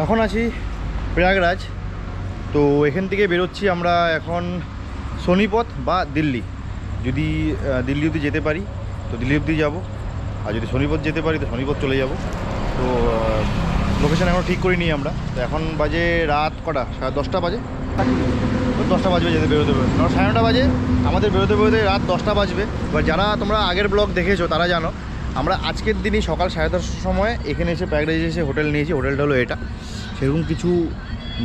এখন আছি প্রয়াগরাজ। তো এখান থেকে বেরোচ্ছি আমরা এখন সোনিপথ বা দিল্লি। যদি দিল্লি অবধি যেতে পারি তো দিল্লি অবধি যাবো, আর যদি সোনিপথ যেতে পারি তো সোনিপথ চলে যাব। তো লোকেশান এখন ঠিক করিনি আমরা। তো এখন বাজে রাত কটা, 10:30 বাজে, 10টা বাজবে যেতে বেরোতে বেরোতে, 9:30 বাজে আমাদের বেরোতে বেরোতে রাত 10টা বাজবে। এবার যারা তোমরা আগের ব্লগ দেখেছো তারা জানো আমরা আজকের দিনই সকাল 10:30টার সময় এখানে এসে প্রয়াগরাজে এসে হোটেল নিয়েছি। হোটেলটা হলো এটা, সেরকম কিছু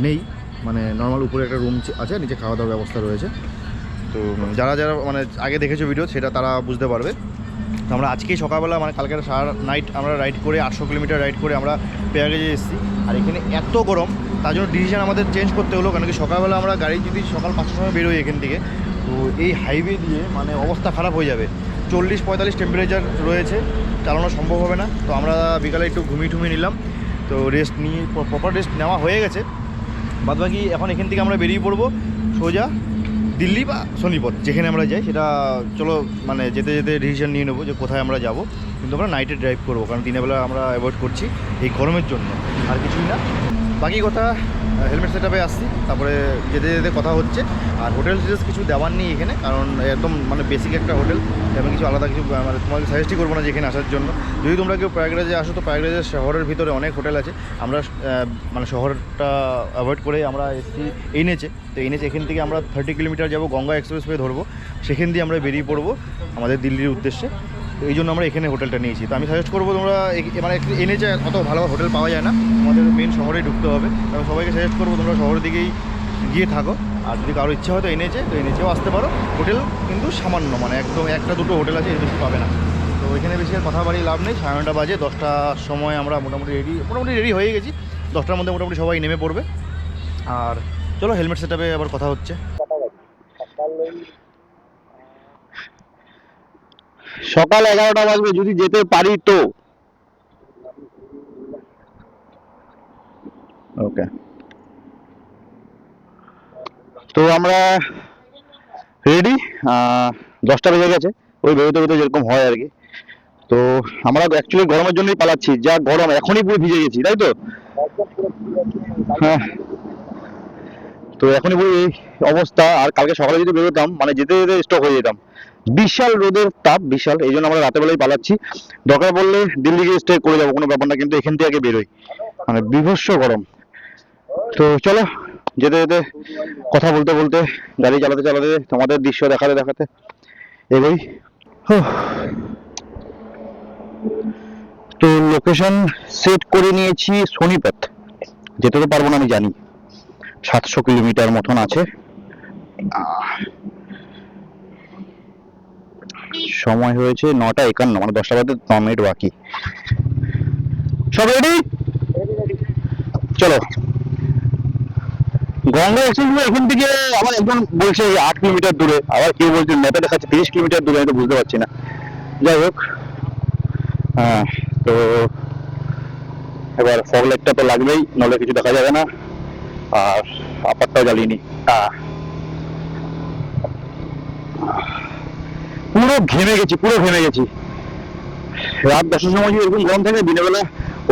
নেই, মানে নর্মাল উপরে একটা রুম আছে, নিচে খাওয়া দাওয়ার ব্যবস্থা রয়েছে। তো যারা যারা মানে আগে দেখেছো ভিডিও সেটা তারা বুঝতে পারবে। তো আমরা আজকেই সকালবেলা মানে কালকে সারা নাইট আমরা রাইড করে 800 কিলোমিটার রাইড করে আমরা প্রয়াগরাজে এসেছি। আর এখানে এত গরম, তার জন্য ডিসিশন আমাদের চেঞ্জ করতে হলো, কারণ কি সকালবেলা আমরা গাড়ি যদি সকাল 5টার সময় বেরোই এখান থেকে, তো এই হাইওয়ে দিয়ে মানে অবস্থা খারাপ হয়ে যাবে। 40-45 টেম্পারেচার রয়েছে, চালানো সম্ভব হবে না। তো আমরা বিকালে একটু ঘুমিয়ে নিলাম, তো রেস্ট নিয়ে প্রপার রেস্ট নেওয়া হয়ে গেছে। বাদবাকি এখন এখান থেকে আমরা বেরিয়ে পড়বো সোজা দিল্লি বা সোনিপথ, যেখানে আমরা যাই সেটা চলো মানে যেতে যেতে ডিসিশন নিয়ে নেবো যে কোথায় আমরা যাব। কিন্তু আমরা নাইটে ড্রাইভ করবো, কারণ দিনের বেলা আমরা অ্যাভয়েড করছি এই গরমের জন্য, আর কিছুই না। বাকি কথা হেলমেট সেটআপে আসছি, তারপরে যেতে যেতে কথা হচ্ছে। আর হোটেল ডিটেলস কিছু দেওয়ার নেই এখানে, কারণ একদম মানে বেসিক একটা হোটেল, আমি কিছু আলাদা কিছু মানে তোমাকে সাজেস্টই করবো না যে এখানে আসার জন্য। যদি তোমরা কেউ প্রয়াগরাজে আসো তো প্রয়াগরাজের শহরের ভিতরে অনেক হোটেল আছে। আমরা মানে শহরটা অ্যাভয়েড করে আমরা এসছি এনএচে। তো এনএচে এখান থেকে আমরা 30 কিলোমিটার যাবো, গঙ্গা এক্সপ্রেসওয়ে ধরবো, সেখান দিয়ে আমরা বেরিয়ে পড়বো আমাদের দিল্লির উদ্দেশ্যে। তো এই জন্য আমরা এখানে হোটেলটা নিয়েছি। তো আমি সাজেস্ট করবো তোমরা মানে এনএচে অত ভালো হোটেল পাওয়া যায় না, আমাদের মেন শহরেই ঢুকতে হবে। আমি সবাইকে সাজেস্ট করবো তোমরা শহরের দিকেই গিয়ে থাকো। আর যদি কারো ইচ্ছা হয় তো এনেচেও আসতে পারো। হোটেল কিন্তু সামান্য, মানে একদম 1-2 হোটেল আছে, এর বেশি পাবে না। তো ওইখানে বেশি আর কথা বাড়িয়ে লাভ নেই। 9:30 বাজে, 10টার সময় আমরা মোটামুটি রেডি হয়ে গেছি। 10টার মধ্যে মোটামুটি সবাই নেমে পড়বে। আর চলো হেলমেট সেটআপে আবার কথা হচ্ছে। সকাল 11টা বাজবে, যদি যেতে পারি তো। ওকে, তো আমরা রেডি। 10টা বেজে গেছে, ওই বেরোতে বেরোতে যেরকম হয় আর কি। তো আমরা অ্যাকচুয়ালি গরমের জন্যই পালাচ্ছি, যা গরম এখনই পুরো ভিজে গেছি, তাই তো? হ্যাঁ, তো এখনই পুরো এই অবস্থা। আর কালকে সকালে যদি বেরোতাম মানে যেতে যেতে স্টক হয়ে যেতাম। বিশাল রোদের তাপ, বিশাল, এই জন্য আমরা রাতের বেলায় পালাচ্ছি। দরকার পড়লে দিল্লি গিয়ে স্টে করে যাবো, কোনো ব্যাপার না, কিন্তু এখান থেকে আগে বেরোই, মানে বিভৎস গরম। তো চলো যেতে যেতে কথা বলতে বলতে, গাড়ি চালাতে চালাতে, তোমাদের দৃশ্য দেখাতে দেখাতে এগোই। হুঁ। তো লোকেশন সেট করে নিয়েছি সোনিপথ। যেতে তো পারবো না আমি জানি, 700 কিলোমিটার মতন আছে। সময় হয়েছে 9:51, মানে 10টা বাজতে 9 মিনিট বাকি। সব রেডি, চলো। গঙ্গা এক্সপ্রেসওয়ে এখান থেকে আবার একজন বলছে 8 কিলোমিটার দূরে, আবার কেউ বলছে ম্যাপে দেখাচ্ছে 30 কিলোমিটার দূরে, আমি তো বুঝতে পারছি না। যাই হোক, হ্যাঁ, তো এবার ফগ লাইটটা তো লাগবেই, নাহলে কিছু দেখা যাবে না। আর আপারটাও জ্বালিনি। পুরো ঘেমে গেছি, পুরো ঘেমে গেছি। রাত 10টার সময় এরকম গরম থাকে, দিনের বেলা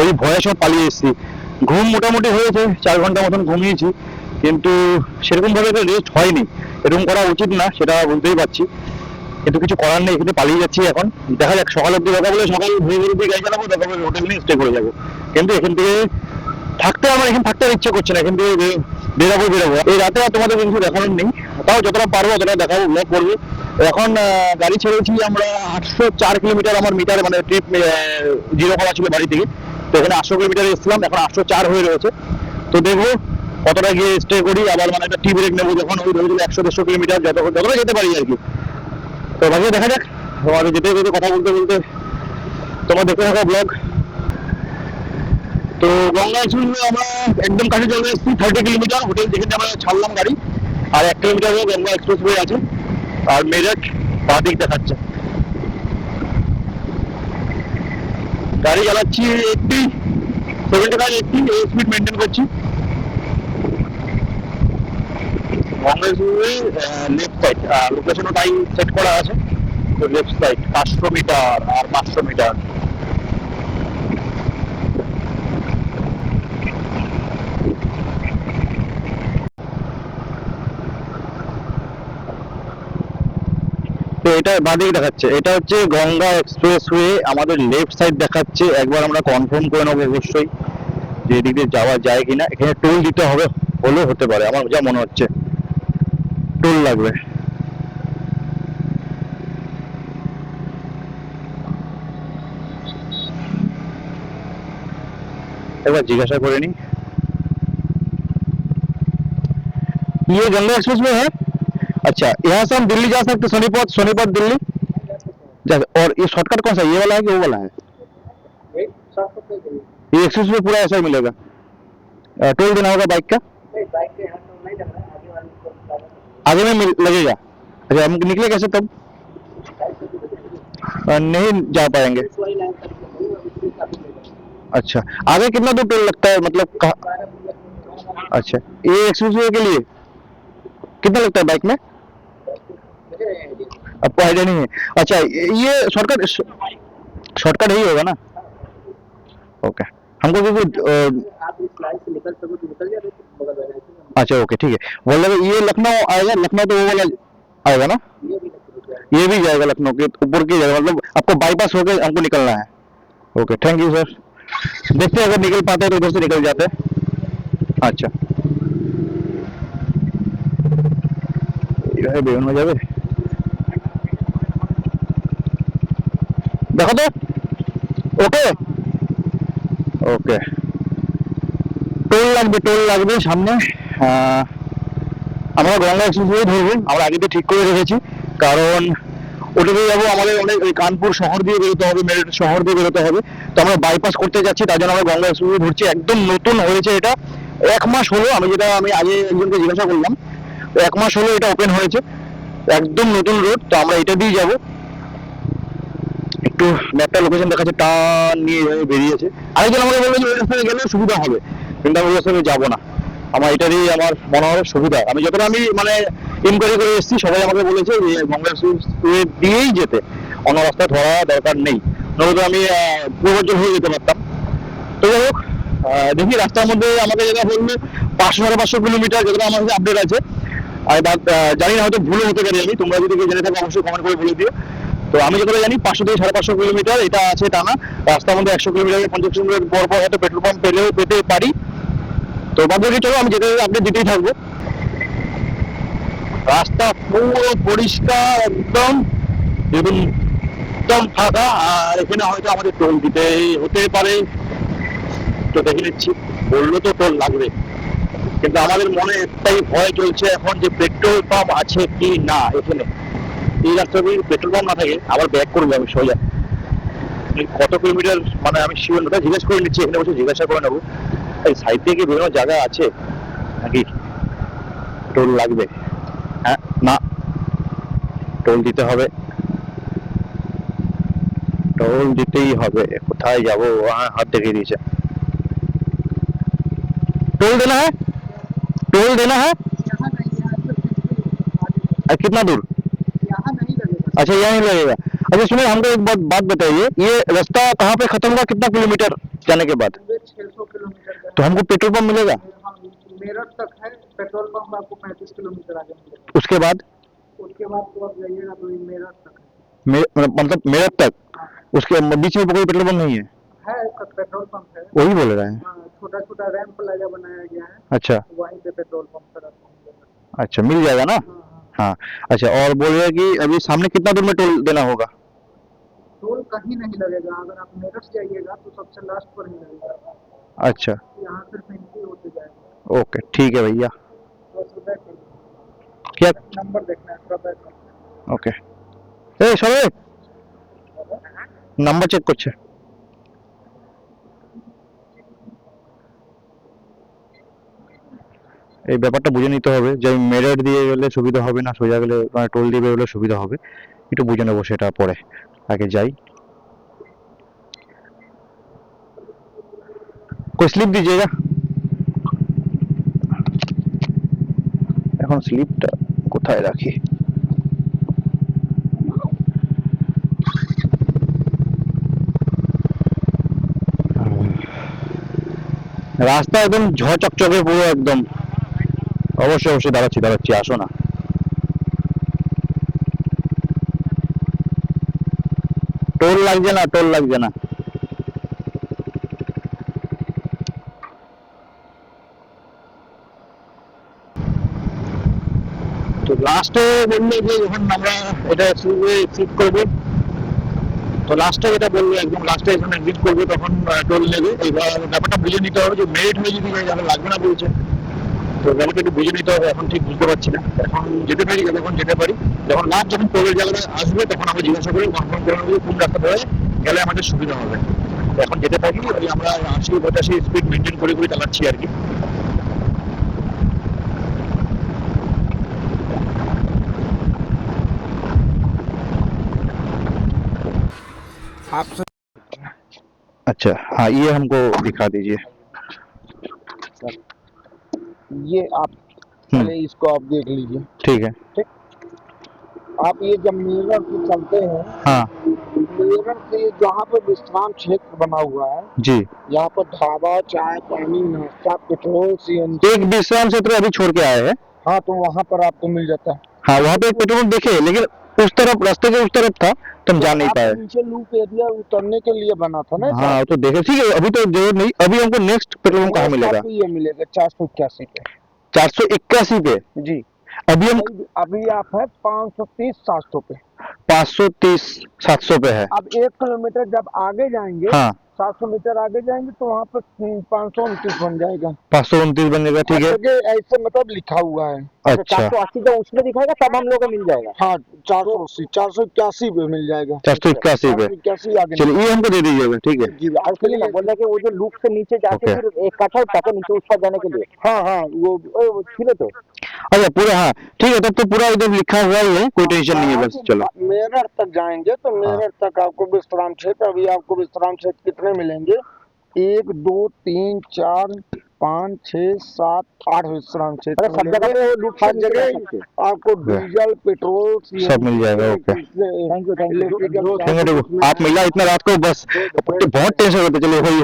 ওই ভয়ে সব পালিয়ে এসেছি। ঘুম মোটামুটি হয়েছে, 4 ঘন্টা মতন ঘুমিয়েছি, কিন্তু সেরকম ভাবে রেস্ট হয়নি। এরকম করা উচিত না, সেটা বুঝতেই পারছি, কিন্তু কিছু করার নেই, এখানে পালিয়ে যাচ্ছি। এখন দেখা যাক, সকাল অব্দি দেখা বলে সকাল ভোরে ভোরে দিয়ে গাড়ি চালাবো, দেখা বলে হোটেল নিয়ে স্টে করে যাবো। কিন্তু এখান থেকে আমার এখানে থাকতে আর ইচ্ছে করছে না, এখান থেকে বেরাবো। এই রাতে আর তোমাদের কিছু দেখানোর নেই, তাও যতটা পারবো ততটা দেখাবো, ব্লগ করবো। এখন গাড়ি ছেড়েছি আমরা 804 কিলোমিটার, আমার মিটার মানে ট্রিপ জিরো করা ছিল বাড়ি থেকে। তো এখানে 800 কিলোমিটার এসেছিলাম, এখন 804 হয়ে রয়েছে। তো দেখবো কতটা গিয়ে স্টে করি, আবার মানে একটা টি ব্রেক নেবো যখন, ওই ধরে 100-150 কিলোমিটার যতটা যেতে পারি আর কি। তো বাকি দেখা যাক, আর যেতে যেতে কথা বলতে বলতে তোমার দেখতে থাকা ব্লগ। তো গঙ্গা এক্সপ্রেসওয়ে আমরা একদম কাছে চলে এসেছি, 30 কিলোমিটার হোটেল যেখানে আমরা ছাড়লাম গাড়ি, আর 1 কিলোমিটার গঙ্গা এক্সপ্রেসওয়ে আছে। আর মেরঠ বাঁ দিক দেখাচ্ছে। গাড়ি চালাচ্ছি 75-80 এই স্পিড মেনটেন করছি। গঙ্গা এক্সপ্রেসওয়ে লেফট সাইড, লোকেশনও টাইম সেট করা আছে। তো লেফট সাইড 500 মিটার আর 500 মিটার। এটা বাঁদিকে দেখাচ্ছে, এটা হচ্ছে গঙ্গা এক্সপ্রেসওয়ে, আমাদের লেফট সাইড দেখাচ্ছে। একবার আমরা কনফার্ম করে নেবো অবশ্যই যে এদিক দিয়ে যাওয়া যায় কিনা। এখানে টোল দিতে হবে, হলেও হতে পারে, আমার যা মনে হচ্ছে টোল লাগবে। একবার জিজ্ঞাসা করে নি। ये गंगा एक्सप्रेस में है? अच्छा, यहाँ से हम दिल्ली जा सकते हैं, सोनीपत, सोनीपत दिल्ली। और ये शॉर्टकट कौन सा, ये वाला है कि वो वाला है? ये एक्सप्रेस में पूरा ऐसा ही मिलेगा? टोल देना होगा बाइक का? आगे में लगेगा? अच्छा, हम निकले कैसे तब? नहीं जा पाएंगे। अच्छा, आगे कितना दूर टोल लगता है, मतलब कहाँ? अच्छा, ये एक्सप्रेस के लिए कितना लगता है बाइक में? आपको आइडिया नहीं है? अच्छा, ये शॉर्टकट ही होगा ना? ओके, हमको क्योंकि अच्छा ओके ठीक है। बोल रहे ये लखनऊ आएगा, लखनऊ तो वो वाला आएगा ना? ये भी जाएगा लखनऊ के ऊपर की जगह, मतलब आपको बाईपास होकर हमको निकलना है। Okay, thank you sir. देखते हैं अगर निकल पाते हैं तो उधर से निकल जाते हैं। अच्छा, বেরোনো হয়ে যাবে, দেখো তো। ওকে ওকে, টোল লাগবে সামনে। আমরা গঙ্গা এক্সপ্রেসওয়ে ধরবো, আমরা আগে তো ঠিক করে রেখেছি, কারণ ওটাতে যাবো। আমাদের অনেক ওই কানপুর শহর দিয়ে বেরোতে হবে, মেরঠ শহর দিয়ে বেরোতে হবে, তো আমরা বাইপাস করতে যাচ্ছি, তার জন্য আমরা গঙ্গা এক্সপ্রেসওয়ে ধরছি। একদম নতুন হয়েছে এটা, 1 মাস হলো। আমি আগে একজনকে জিজ্ঞাসা করলাম, 1 মাস হলো এটা ওপেন হয়েছে, একদম নতুন রোড। তো আমরা এটা দিয়ে যাব। একটু ম্যাপটা লোকেশন দেখাচ্ছে, টান নিয়ে বেরিয়েছে। আরেকজন আমাকে বললো যে ওই রাস্তায় গেলে সুবিধা হবে, কিন্তু আমি ওই রাস্তায় যাবো না, আমার এটা দিয়ে আমার মনে হয় সুবিধা। আমি যতটা মানে ইনকোয়ারি করে এসেছি, সবাই আমাকে বলেছে যে গঙ্গা এক্সপ্রেসওয়ে দিয়েই যেতে, অন্য রাস্তা ধরা দরকার নেই, নয়তো আমি পূর্বাঞ্চল হয়ে যেতে পারতাম। তো যাই হোক, দেখি রাস্তার মধ্যে আমাকে যেটা বললো 500-550 কিলোমিটার, যেটা আমার কাছে আপডেট আছে। আর জানি না, হয়তো ভুলও হতে পারি আমি, তোমরা যদি কেউ জেনে থাকো অবশ্যই কমেন্ট করে বলে দিও। তো আমি যেটা জানি 500 থেকে 550 কিলোমিটার এটা আছে টানা। রাস্তার মধ্যে 100 কিলোমিটার 50 কিলোমিটার পর পর হয়তো পেট্রোল পাম্প পেতে পারি। তো বাদ বাকি চলো, আমি যেতে আপডেট দিতেই থাকবো। রাস্তা পুরো পরিষ্কার, একদম একদম ফাঁকা। আর এখানে হয়তো আমাদের টোল দিতে হতে পারে, তো দেখে নিচ্ছি। বললো তো টোল লাগবে, কিন্তু আমাদের মনে একটাই ভয় চলছে এখন, যে পেট্রোল পাম্প আছে কি না এখানে। এই রাস্তায় যদি পেট্রোল পাম্প না থাকে, আবার ব্যাক করবো আমি সোজা। কত কিলোমিটার মানে আমি শিওর না, জিজ্ঞাসা করে নিচ্ছি, এখানে বসে জিজ্ঞাসা করে নেবো এই সাইড থেকে বেরোনোর জায়গা আছে নাকি, টোল লাগবে। হ্যাঁ, না, টোল দিতে হবে, টোল দিতেই হবে। কোথায় যাবো, হাত দেখিয়ে দিয়েছে। टोल देना है, टोल देना है। कितना दूर? यहाँ नहीं लगेगा। अच्छा, यहाँ नहीं लगेगा। अच्छा सुनिए, हमको एक बात बताइए, ये रास्ता कहाँ पे खत्म हुआ, कितना किलोमीटर जाने के बाद? 600 किलोमीटर। तो हमको पेट्रोल पंप मिलेगा? मेरठ तक है पेट्रोल पंप, आपको 35 किलोमीटर आगे मिलेगा। उसके बाद तो आप जाइएगा तो ये मेरठ तक है। मतलब मेरठ तक? उसके बीच में कोई पेट्रोल पंप नहीं है? पेट्रोल पंप है, वही बोल रहे हैं। छोटा छोटा रैंप प्लाजा बनाया गया है। अच्छा, वहीं पे पेट्रोल पंप तरफ मिलेगा। अच्छा, मिल जाएगा ना? हाँ, अच्छा। और बोल रहे हैं कि अभी सामने कितना दूर में टोल देना होगा? टोल कहीं नहीं लगेगा, अगर आप मेरठ जाइएगा तो सबसे लास्ट पर ही लगेगा। अच्छा, यहाँ सिर्फ एंट्री होते जाएगा। ओके, ठीक है भैया। क्या नंबर देखना है, ओके। ए সরে নাম্বার চেক করছে। এই ব্যাপারটা বুঝে নিতে হবে যে আমি মেরঠ দিয়ে গেলে সুবিধা হবে না, সোজা গেলে মানে টোল দিয়ে বেরোলে সুবিধা হবে, একটু বুঝে নেবো সেটা পরে। আগে যাই। कोई स्लिप दीजिएगा। এখন স্লিপটা কোথায় রাখি? রাস্তা একদম ঝচকচকে পুরো একদম। অবশ্যই দাঁড়াচ্ছি, আসো না। টোল লাগছে না, টোল লাগছে না। তো লাস্টে বললো যে যখন আমরা এটা শিফট করবো, তো লাস্টে যেটা বললো একদম লাস্টে যখন এক্সিট করবো তখন টোল নেবে। এবার ব্যাপারটা বুঝে নিতে হবে যে মেরিট হয়ে যদি যারা লাগবে না বলছে, তো ব্যাপারটা একটু বুঝে নিতে হবে। এখন ঠিক বুঝতে পারছি না, এখন যেতে পারি যখন যেতে পারি, যখন লাস্ট যখন টোলের জায়গাটা আসবে তখন আমরা জিজ্ঞাসা করে কনফার্ম করে নেবো কোন রাস্তা ধরে গেলে আমাদের সুবিধা হবে। তো এখন যেতে থাকি, ওই আমরা 80-85 স্পিড মেনটেন করে করে চালাচ্ছি আর কি। आप अच्छा हाँ, ये हमको दिखा दीजिए। ये आप पहले इसको आप देख लीजिए। ठीक है। आप ये जब मिरर से चलते हैं, हाँ मिरर से जहाँ पर विश्राम क्षेत्र बना हुआ है, जी, यहाँ पर ढाबा, चाय, पानी, नाश्ता, पेट्रोल, सीएनजी, एक विश्राम क्षेत्र अभी छोड़ के आए हैं। हाँ, तो वहाँ पर आपको मिल जाता है। हाँ, वहाँ पे एक पेट्रोल पंप देखे, लेकिन उस तरफ रास्ते के उस तरफ था तो हम जा नहीं आप पाए। नीचे लूप एरिया उतरने के लिए बना था ना। हाँ तो देखे, ठीक है, अभी तो जरूरत नहीं। अभी हमको नेक्स्ट पेट्रोल पंप कहाँ मिलेगा? आपको ये मिलेगा 481 पे। 481 पे? जी। अभी हम अभी आप है 530-700 पे। 530-700 पे है। अब 1 किलोमीटर जब आगे जाएंगे, हाँ 700 मीटर आगे जाएंगे तो वहाँ पर 529 बन जाएगा। 529 बनेगा, ठीक है। आगे ऐसे मतलब लिखा हुआ है। अच्छा 480 का उसमें दिखाएगा, तब हम लोग को मिल जाएगा। हाँ 480, 481 पे मिल जाएगा। 481 पे, 481 आगे। चलिए ये हमको दे दीजिएगा, ठीक है। जी, और के लिए बोल रहे कि वो जो लूप से नीचे जाके Okay. फिर एक काठा उठा के नीचे उस पर जाने के लिए। हाँ हाँ, वो ठीक है। तो अच्छा पूरा, हाँ ठीक है, तब तो पूरा एकदम लिखा हुआ ही है, कोई टेंशन नहीं है। बस चलो मेरठ तक जाएंगे तो मेरठ तक आपको विश्राम क्षेत्र, अभी आपको विश्राम क्षेत्र कितने मिलेंगे? 1 2 3 4 5 6 7 8 विश्राम क्षेत्र। सब जगह पे लूप, हर जगह आपको डीजल, पेट्रोल सब मिल जाएगा। Okay, thank you. थैंक। आप महिला इतना रात को बस बहुत टेंशन होता, चलो वही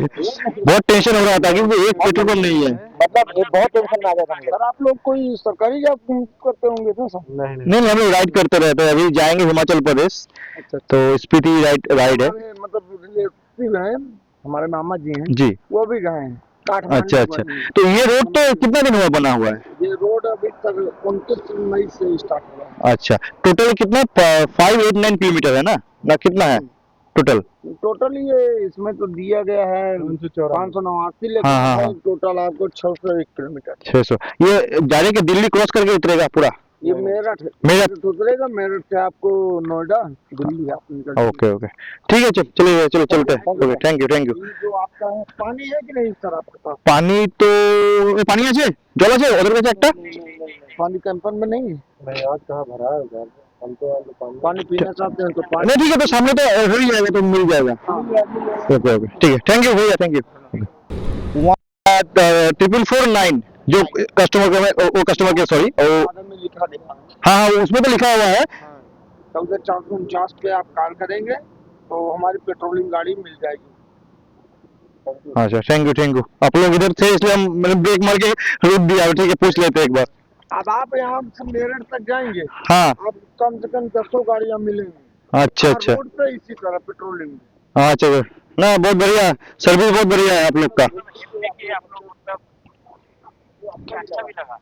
बहुत टेंशन हो रहा था क्योंकि एक पेट्रोल पंप नहीं है। मतलब ये बहुत टेंशन में आ गया था सर। आप लोग कोई सरकारी जॉब करते होंगे ना सर? नहीं, हम लोग राइड करते रहते हैं। अभी जाएंगे हिमाचल प्रदेश, अच्छा, तो स्पीति राइड है। मतलब रिलेटिव हैं, हमारे मामा जी हैं, जी, वो भी गए हैं काठमांडू। अच्छा अच्छा। तो ये रोड तो कितना दिन हुआ बना हुआ है? ये रोड अभी तक 29 मई से स्टार्ट हुआ। अच्छा, टोटल कितना? 589 किलोमीटर है ना कितना है टोटल? टोटल ये इसमें तो दिया गया है 589, लेकिन हाँ, हाँ। टोटल आपको 601 किलोमीटर। 600। ये जाने के दिल्ली क्रॉस करके उतरेगा पूरा? ये मेरठ उतरेगा, मेरठ से आपको नोएडा, दिल्ली आप निकल। ओके ओके, ठीक है, चलिए चलो चलते हैं। Okay, thank you. ये जो आपका है, पानी है कि नहीं सर आपके पास? पानी तो पानी আছে, জল আছে ওদের কাছে একটা? पानी कैंपर में नहीं है। नहीं, आज कहाँ भरा है उधर? हम तो पानी पीना चाहते हैं तो पानी। नहीं ठीक है, तो सामने तो हो ही जाएगा, तो मिल जाएगा। ओके ओके, ठीक है, थैंक यू भैया, थैंक यू। 4449 जो कस्टमर के, वो कस्टमर के, सॉरी, में लिखा देखा। हाँ हाँ उसमें तो लिखा हुआ है। तो उधर 449 पे आप कॉल करेंगे तो हमारी पेट्रोलिंग गाड़ी मिल जाएगी। अच्छा, थैंक यू। आप लोग इधर थे इसलिए हम मैंने ब्रेक मार के रोक दिया। ठीक है, पूछ लेते हैं एक बार। अब आप यहाँ से मेरठ तक जाएंगे, हाँ, आप कम से कम 10 गाड़ियाँ मिलेंगी। अच्छा अच्छा, रोड पे इसी तरह पेट्रोलिंग। अच्छा ना, बहुत बढ़िया सर्विस, बहुत बढ़िया है आप लोग का। अच्छा भी लगा।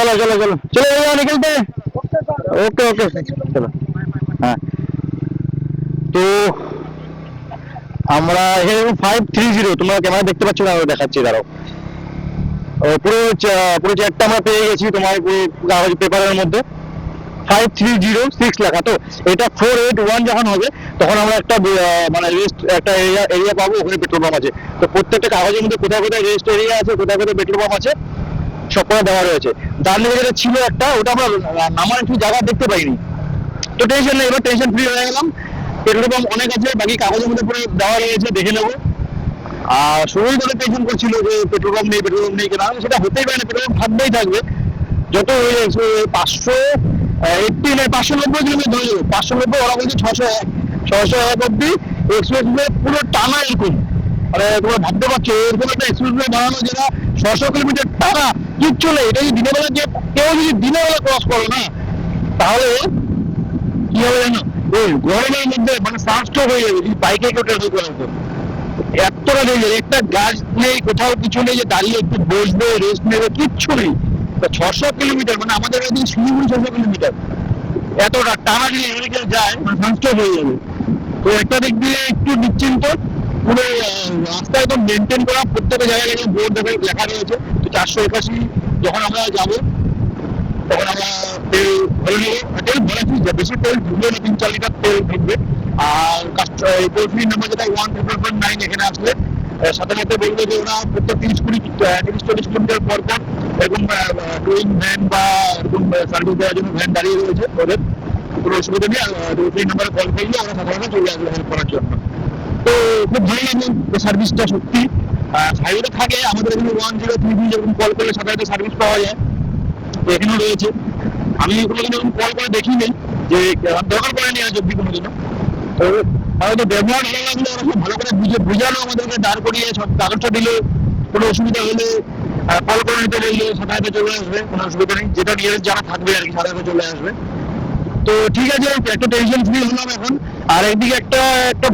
चलो भैया निकलते हैं। ओके चलो। हाँ, তো আমরা এখানে 530, তোমরা ক্যামেরা দেখতে পাচ্ছ না, দেখাচ্ছি দাঁড়াও। পুরো চ্যাটটা আমরা পেয়ে গেছি তোমার কাগজ পেপারের মধ্যে। 5306 লেখা। তো এটা 481 যখন হবে তখন আমরা একটা মানে রেস্ট একটা এরিয়া পাবো, ওখানে পেট্রোল পাম্প আছে। তো প্রত্যেকটা কাগজের মধ্যে কোথায় কোথায় রেস্ট এরিয়া আছে, কোথায় কোথায় পেট্রোল পাম্প আছে, সব করে দেওয়া রয়েছে। ডান দিকে যেটা ছিল একটা, ওটা আমরা নামার একটু জায়গা দেখতে পাইনি। তো টেনশন নেই, এবার টেনশন ফ্রি হয়ে গেলাম। পেট্রোল পাম্প অনেক আছে, বাকি কাগজের মধ্যে পুরো দেওয়া রয়েছে, দেখে নেবো। আর শুরুই করে টেনশন করছিল যে পেট্রোল পাম্প নেই কেন, সেটা হতেই পারে না, পেট্রোল পাম্প থাকবেই থাকবে। যত 590 কিলোমিটার ধরে যাবো, 590, ওরা বলছে 601 অব্দি এক্সপ্রেস ওয়ে পুরো টানা এরকম। মানে তোমরা ভাবতে পারছো এরকম একটা এক্সপ্রেস ওয়ে বানানো যেটা 600 কিলোমিটার টানা, কিচ্ছু নেই। এটা যদি দিনের বেলা, যে কেউ যদি দিনের বেলা ক্রস করো না, তাহলে কি হবে জানো, ওই গরমের মধ্যে মানে সানস্ট্রোক হয়ে যাবে যদি বাইকে কেউ ট্রাভেল করে। তো এতটা ডেঞ্জার, একটা গাছ নেই, কোথাও কিছু নেই যে দাঁড়িয়ে একটু বসবে, রেস্ট নেবে, কিচ্ছু নেই। 600 কিলোমিটার মানে আমাদের এদিকে শিলিগুড়ি 600 কিলোমিটার, এতটা টানা যদি এদিকে যায় মানে সানস্ট্রোক হয়ে যাবে। তো একটা দিক দিয়ে একটু নিশ্চিন্ত, পুরো রাস্তা একদম মেনটেন করা, প্রত্যেকটা জায়গায় বোর্ড লেখা রয়েছে। তো 481 যখন আমরা যাবো তখন আমরা তেল ভরে নেবো, তেল ভরেছি, বেশি তেল ঢুকবে না, 3-4 লিটার তেল ঢুকবে। আর টোল ফ্রি নাম্বার যেটা 1499, এখানে আসলে সাথে সাথে বলবে যে ওরা প্রত্যেক 30-40 কিলোমিটার পর পর এরকম টোয়িং ভ্যান বা এরকম সার্ভিস দেওয়ার জন্য ভ্যান দাঁড়িয়ে রয়েছে। ওদের কোনো অসুবিধা নেই, টোল ফ্রি নাম্বারে কল করলে ওরা সাথে সাথে চলে আসবে হেল্প করার জন্য। তো খুব ভালো লাগে সার্ভিসটা সত্যি। হাইওয়েতে থাকে আমাদের এখানে 1033 যেরকম কল করলে সাথে সাথে সার্ভিস পাওয়া যায়, তো এখানেও রয়েছে। আমি কোনোদিন এরকম কল করে দেখিনি যে দরকার পড়েনি আজ অব্দি কোনোদিনও। তো হয়তো ব্যবহার ভালো লাগলে ওরা খুব ভালো করে বুঝালো, আমাদেরকে দাঁড় করিয়ে সব কাগজটা দিলে, কোনো অসুবিধা হলে কল করে নিতে বললে সাথে সাথে চলে আসবে, কোনো অসুবিধা নেই। যেটা নিয়ারেস্ট যারা থাকবে আর কি সাথে সাথে চলে আসবে। তো ঠিক আছে, একটা টেনশন ফ্রি হলাম এখন। আর একদিকে একটা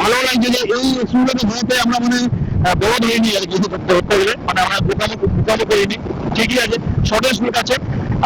ভালো লাগছে যে এই সুবিধাটা হওয়াতে আমরা মানে বড় ধরিনি আর কি করতে গেলে, মানে আমরা বোকামো করিনি। ঠিকই আছে, শর্টেস্ট রুট আছে।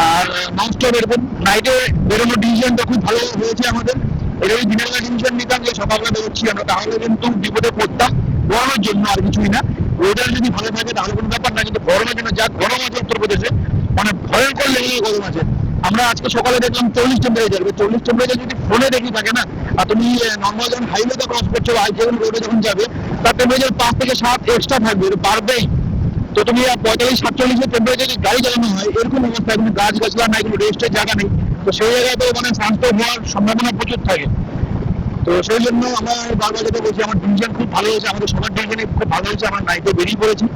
আর নন স্টপ এরকম নাইটে বেরোনোর ডিসিশনটা খুব ভালো হয়েছে আমাদের। এটা যদি দিনের বেলা ডিসিশন নিতাম যে সকালবেলা বেরোচ্ছি আমরা, তাহলে কিন্তু বিপদে পড়তাম গরমের জন্য, আর কিছুই না। ওয়েদার যদি ভালো থাকে তাহলে কোনো ব্যাপার না, কিন্তু গরমের জন্য যা গরম আছে উত্তরপ্রদেশে, মানে ভয়ঙ্কর লেভেলের গরম আছে। আমরা আজকে সকালে দেখলাম 40 টেম্পারেচার। 40 টেম্পারেচার যদি ফোনে দেখি থাকে না, আর তুমি নর্মাল যখন হাইওয়েতে ক্রস করছো, যেমন রোডে যখন যাবে, তার টেম্পারেচার 5 থেকে 7 এক্সট্রা থাকবে, বাড়বেই। তো তুমি 45-47 টেম্পারেচার যদি গাড়ি চালানো হয়, এরকম অবস্থায় কোনো গাছ গাছলা নাই, কোনো রেস্টের জায়গা নেই, তো সেই জায়গায় তো মানে সানস্ট্রোক হওয়ার সম্ভাবনা প্রচুর থাকে। তো সেই জন্য আমরা বারবার যেটা বলছি, আমার ডিসিশন খুব ভালো হয়েছে, আমাদের সবার ডিসিশনই খুব ভালো হয়েছে। আমরা নাইটে বেরিয়ে পড়েছি,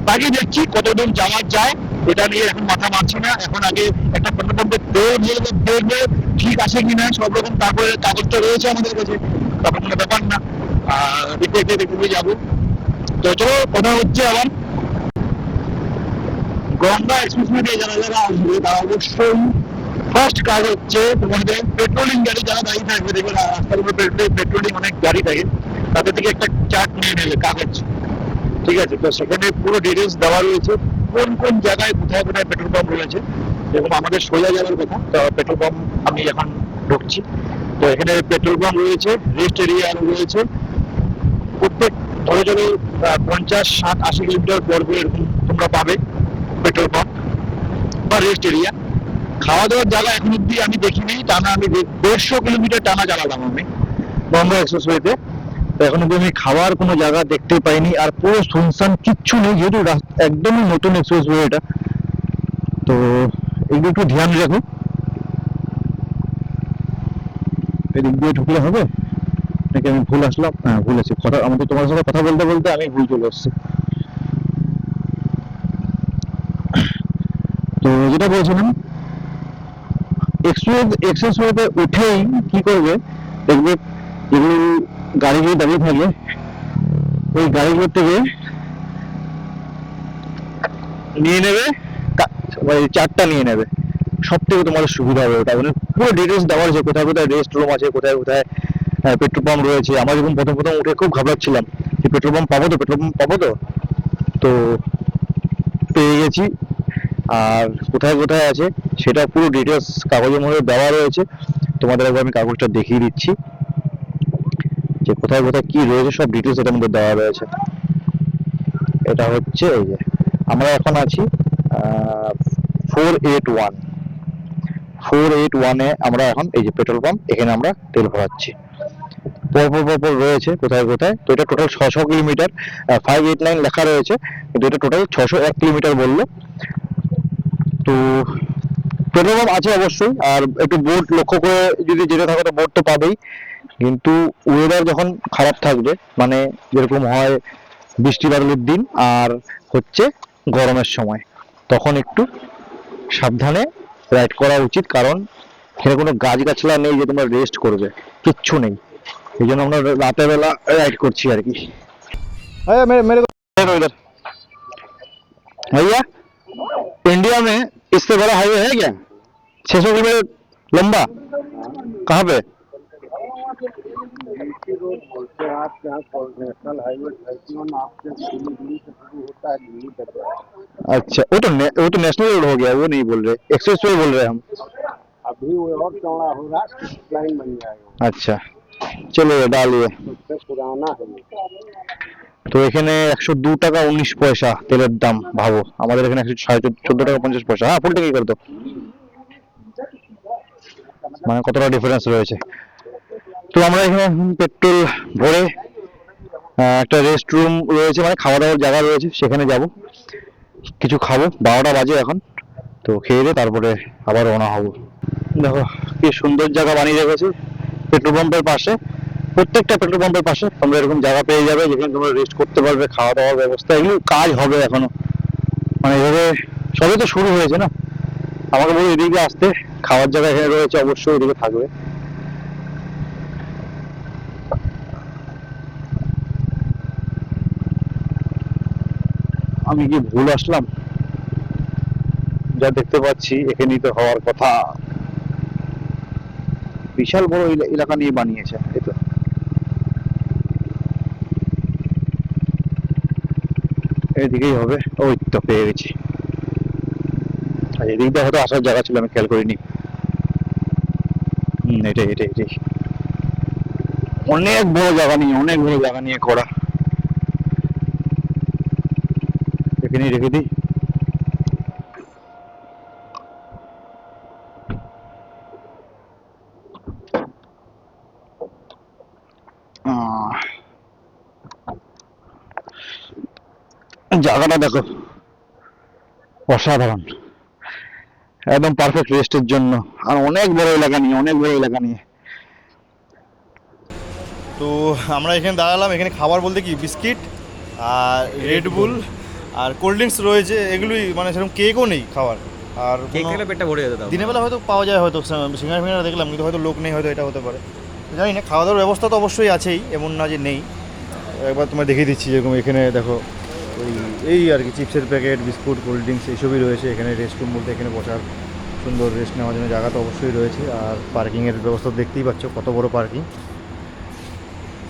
বাকি দেখছি কতদূর যাওয়া যায়, এটা নিয়ে এখন মাথা মারছি না। এখন আগে একটা পেট্রোল পাম্পে দেখবো ঠিক আছে কিনা সব রকম, তারপরে কাগজটা রয়েছে আমাদের কাছে, তারপর কোনো ব্যাপার না। দেখতে যাবো। তো চলো, কথা হচ্ছে আবার। গঙ্গা এক্সপ্রেসওয়ে দিয়ে যারা যারা আসবে তারা অবশ্যই ফার্স্ট কাজ হচ্ছে তোমাদের পেট্রোলিং গাড়ি যারা দাঁড়িয়ে থাকবে, দেখবে রাস্তার উপরে পেট্রোলিং অনেক গাড়ি থাকে, তাদের থেকে একটা চার্ট নিয়ে নেবে, কাগজ। ঠিক আছে, তো সেখানে পুরো ডিটেলস দেওয়া রয়েছে, কোন কোন জায়গায় কোথায় কোথায় পেট্রোল পাম্প রয়েছে। যেরকম আমাদের সোজা যাওয়ার কথা, তো পেট্রোল পাম্প আমি এখন ঢুকছি। তো এখানে পেট্রোল পাম্প রয়েছে, রেস্ট এরিয়া রয়েছে, প্রত্যেক ধরে ধরে 50, 60, 80 কিলোমিটার পর পর এরকম তোমরা পাবে পেট্রোল পাম্প বা রেস্ট এরিয়া। খাওয়া দাওয়ার জায়গা এখন অব্দি আমি দেখিনি, টানা আমি 150 কিলোমিটার টানা চালালাম আমি গঙ্গা এক্সপ্রেসওয়েতে। তো এখন অব্দি আমি খাওয়ার কোনো জায়গা দেখতে পাইনি, আর পুরো শুনশান, কিচ্ছু নেই, যেহেতু একদমই নতুন এক্সপ্রেসওয়ে এটা। তো এগুলো একটু ধ্যান রাখো। এদিক দিয়ে ঢুকলে হবে নাকি আমি ভুল আসলাম? হ্যাঁ, ভুল আছে। আমাদের তোমার সাথে কথা বলতে বলতে আমি ভুল চলে এসেছি। তো যেটা বলছিলাম, এক্সপ্রেসওয়েতে উঠেই কি করবে, দেখবে যেগুলো গাড়িগুলো দাঁড়িয়ে থাকে, ওই গাড়িগুলো থেকে নিয়ে নেবে, চারটা নিয়ে নেবে, সব থেকে তোমাদের সুবিধা হবে ওটা। মানে পুরো ডিটেলস দেওয়া আছে, কোথায় কোথায় রেস্ট রুম আছে, কোথায় কোথায় পেট্রোল পাম্প রয়েছে। আমরা যখন প্রথম উঠে খুব ঘাবড়াচ্ছিলাম যে পেট্রোল পাম্প পাবো তো, তো পেয়ে গেছি। আর কোথায় কোথায় আছে সেটা পুরো ডিটেলস কাগজের মধ্যে দেওয়া রয়েছে। তোমাদের একবার আমি কাগজটা দেখিয়ে দিচ্ছি যে কোথায় কোথায় কি রয়েছে, সব ডিটেলস এটার মধ্যে দেওয়া রয়েছে। এটা হচ্ছে এই যে আমরা এখন আছি 481-এ আমরা এখন, এই যে পেট্রোল পাম্প, এখানে আমরা তেল ভরাচ্ছি। পরপর রয়েছে কোথায় কোথায়। তো এটা টোটাল 600 কিলোমিটার, 589 লেখা রয়েছে, কিন্তু এটা টোটাল 601 কিলোমিটার বললো। তো পেট্রোল পাম্প আছে অবশ্যই, আর একটু বোর্ড লক্ষ্য করে যদি যেতে থাকো তো বোর্ড তো পাবেই। কিন্তু ওয়েদার যখন খারাপ থাকবে, মানে যেরকম হয় বৃষ্টি বাদলের দিন আর হচ্ছে গরমের সময়, তখন একটু সাবধানে রাইড করা উচিত, কারণ এখানে কোনো গাছগাছলা নেই যে তোমরা রেস্ট করবে, কিচ্ছু নেই। এই জন্য আমরা রাতের বেলা राइड করছি আর কি। भैया मेरे को इधर भैया, इंडिया में इससे बड़ा हाईवे है क्या 600 किलोमीटर लंबा? कहाँ पे? रोड बोलते हैं आप, यहाँ नेशनल हाईवे 31 आपसे दिल्ली से शुरू होता है, दिल्ली तक। अच्छा, वो तो नेशनल रोड हो गया, वो नहीं बोल रहे, एक्सप्रेस वे बोल रहे हैं हम। अभी वो और चौड़ा होगा, 6 लाइन बन जाएगा, अच्छा चलो डालिए। सबसे पुराना है। তো এখানে 102 টাকা 19 পয়সা তেলের দাম, ভাবো আমাদের এখানে 14.5 টাকা 50 পয়সা। হ্যাঁ ফুল ট্যাঙ্কি করে দাও, মানে কতটা ডিফারেন্স রয়েছে। তো আমরা এখানে পেট্রোল ভরে একটা রেস্ট রুম রয়েছে, মানে খাওয়া দাওয়ার জায়গা রয়েছে, সেখানে যাব, কিছু খাবো। 12টা বাজে এখন, তো খেয়ে দিয়ে তারপরে আবার রওনা হব। দেখো কি সুন্দর জায়গা বানিয়ে রেখেছে পেট্রোল পাম্পের পাশে। প্রত্যেকটা পেট্রোল পাম্পের পাশে তোমরা এরকম জায়গা পেয়ে যাবে যেখানে তোমরা রেস্ট করতে পারবে, খাওয়া দাওয়ার ব্যবস্থা, এগুলো কাজ হবে এখনো, মানে এভাবে সবই তো শুরু হয়েছে না। আমাকে বলি এদিকে আসতে, খাওয়ার জায়গা এখানে রয়েছে, অবশ্যই এদিকে থাকবে। আমি কি ভুল আসলাম? যা দেখতে পাচ্ছি এখানেই তো হওয়ার কথা। বিশাল বড় এলাকা নিয়ে বানিয়েছে, এই তো। এদিকেই হবে, ওই তো পেয়ে গেছি। আর এদিকটা হয়তো আসার জায়গা ছিল, আমি খেয়াল করিনি। এটাই এটাই এটাই, অনেক বড় জায়গা নিয়ে করা। এখানেই রেখে দিই। জায়গাটা দেখো, অসাধারণ, একদম পারফেক্ট রেস্টের জন্য। আর অনেক বড় এলাকা নিয়ে। তো আমরা এখানে দাঁড়ালাম, এখানে খাবার বলতে কি বিস্কিট আর রেডবুল আর কোল্ড ড্রিঙ্কস রয়েছে, এগুলোই, মানে সেরকম কেকও নেই খাওয়ার। আর কেক খেলে পেটটা ভরে যেত। দিনের বেলা হয়তো পাওয়া যায়, হয়তো সিঙ্গারা ফিঙ্গারা দেখলাম, কিন্তু হয়তো লোক নেই, হয়তো এটা হতে পারে, জানি না। খাওয়া দাওয়ার ব্যবস্থা তো অবশ্যই আছেই, এমন না যে নেই। একবার তোমায় দেখিয়ে দিচ্ছি, যেরকম এখানে দেখো এই আর কি চিপসের প্যাকেট, বিস্কুট, কোল্ড ড্রিঙ্কস এইসবই রয়েছে। এখানে রেস্টরুম বলতে এখানে বসার সুন্দর রেস্ট নেওয়ার জন্য জায়গা তো অবশ্যই রয়েছে। আর পার্কিংয়ের ব্যবস্থা দেখতেই পাচ্ছ, কত বড় পার্কিং।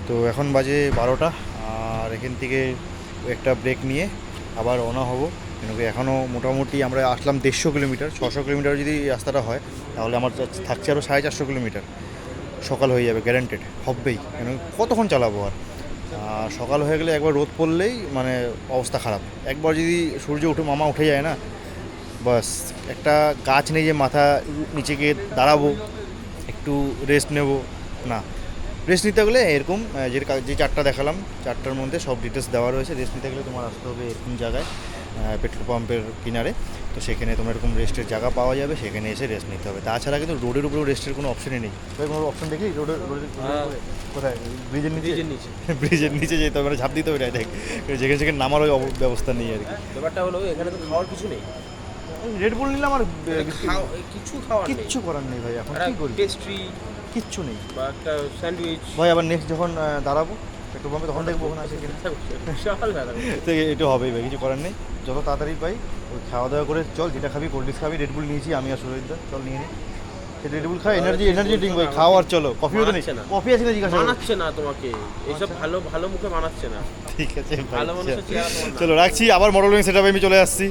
তো এখন বাজে 12টা, আর এখান থেকে একটা ব্রেক নিয়ে আবার রওনা হব। কেন কি এখনও মোটামুটি আমরা আসলাম 150 কিলোমিটার, 600 কিলোমিটার যদি রাস্তাটা হয় তাহলে আমার থাকছে আরও 450 কিলোমিটার। সকাল হয়ে যাবে, গ্যারান্টেড হবেই, কেন কতক্ষণ চালাবো আর। সকাল হয়ে গেলে একবার রোদ পড়লেই মানে অবস্থা খারাপ। একবার যদি সূর্য মামা উঠে যায় না, বাস একটা গাছ নেই যে মাথা নিচে গিয়ে দাঁড়াবো, একটু রেস্ট নেব, না। রেস্ট নিতে গেলে এরকম যে চারটা দেখালাম, চারটার মধ্যে সব ডিটেলস দেওয়া রয়েছে। রেস্ট নিতে গেলে তোমার আসতে হবে এরকম জায়গায়, পেট্রোল পাম্পের কিনারে। তো সেখানে তোমার এরকম রেস্টের জায়গা পাওয়া যাবে, সেখানে এসে রেস্ট নিতে হবে। তাছাড়া কিন্তু রোডের উপরেও রেস্টের কোনো অপশনই নেই। কোনো অপশন দেখি রোডের কোথায়? ব্রিজের নিচে ব্রিজের নিচে যেতে হবে, মানে ঝাঁপ দিতে হবে ডাইরেক্ট, যেখানে নামার ওই ব্যবস্থা নেই আর কি। ব্যাপারটা হলো এখানে তো খাওয়ার কিছু নেই। রেডবুল নিলাম আর কিচ্ছু করার নেই ভাই, এখন কি করি? পেস্ট্রি কিচ্ছু নেই বা একটা স্যান্ডউইচ ভাই। আবার নেক্সট যখন দাঁড়াবো পেট্রোল পাম্পে তখন দেখবো ওখানে আছে কিনা। তো এটা হবেই ভাই, কিছু করার নেই। যত তাড়াতাড়ি পাই ওই খাওয়া দাওয়া করে চল, যেটা খাবি, কোল্ড ড্রিঙ্কস খাবি, রেডবুল নিয়েছি আমি আর সুরজিৎদা, চল নিয়ে নিই। সেটা রেডবুল খাই, এনার্জি ড্রিঙ্ক ভাই, খাও আর চলো। কফিও তো নেই, কফি আছে না জিজ্ঞাসা বানাচ্ছে না তোমাকে, এইসব ভালো মুখে বানাচ্ছে না। ঠিক আছে ভালো মানুষের চেহারা তোমার না। চলো রাখছি, আবার মডেলিং সেটআপে আমি চলে আসছি।